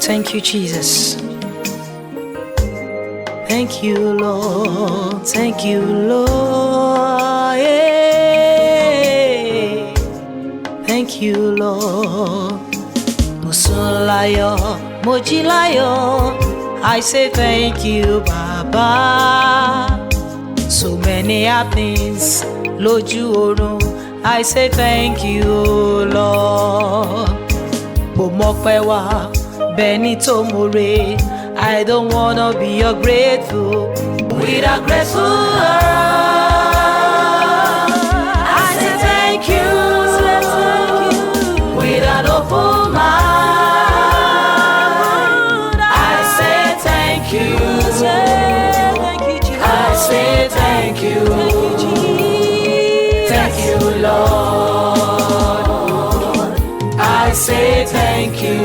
Thank you, Jesus. Thank you, Lord. Thank you, Lord. Yeah. Thank you, Lord. Mo sùn láyọ̀, mo jí láyọ̀. I say thank you, Baba. So many happenings lójú oorun. I say thank you, Lord. Mo mọpẹ́ wá, bẹ́ẹ̀ ni tó more. I don't wanna be ungrateful. With a grateful heart, I say thank you. With an open mind, I say thank you. I say thank you. Thank you, Lord. I say thank you.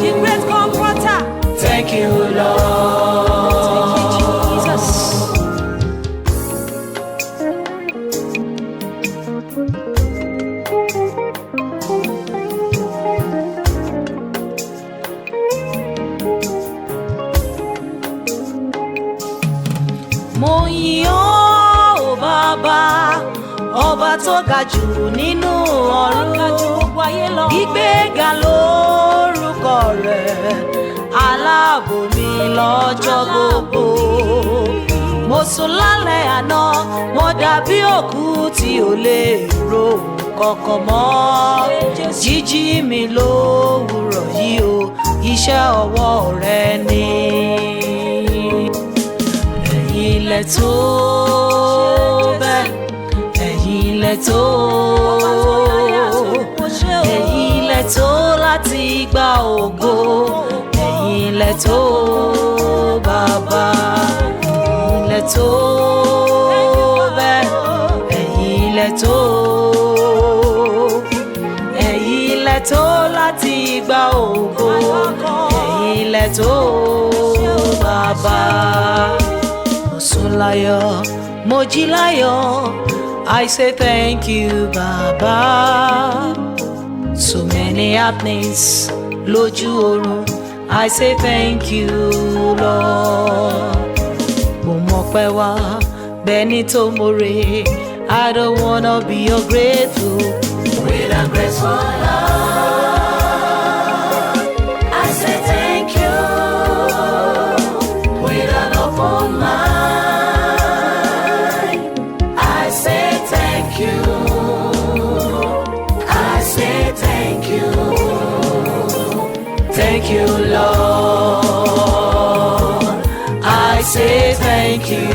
The great comforter. Thank you, Lord. Thank you, Jesus. Mo yìn ọ́ o Bàbá, ọba tó ga jù nínú ọ̀run, ìgbéga lórúkọ rẹ̀, aláàbò mi lọ́jọ́ gbogbo. Mo sùn lálẹ́ àná, mo dàbí òkú tí ò lè ro kankan mọ́. Jíjí mi lówùúrọ̀ yìí o, iṣẹ́ ọwọ́ rẹ ni. Ẹ̀yin lẹ tó bẹ́ẹ̀, ẹ̀yin lẹ tó, ẹ̀yin lẹ tó láti gba ògo, ẹ̀yin lẹ tó Bàbá, ẹ̀yin lẹ tó bẹ́ẹ̀, ẹ̀yin lẹ tó, ẹ̀yin lẹ tó láti gba ògo, ẹ̀yin lẹ tó Bàbá. Mo sùn láyọ̀, mo jí láyọ̀. I say thank you, Baba. So many happenings lójú oorun. I say thank you, Lord. Mo mọpẹ́ wá, bẹ́ẹ̀ ni tó more. I don't wanna be ungrateful. With a grateful heart, I say thank you. With an open mind, I say thank you. I say thank you. Thank you, Lord. I say thank you.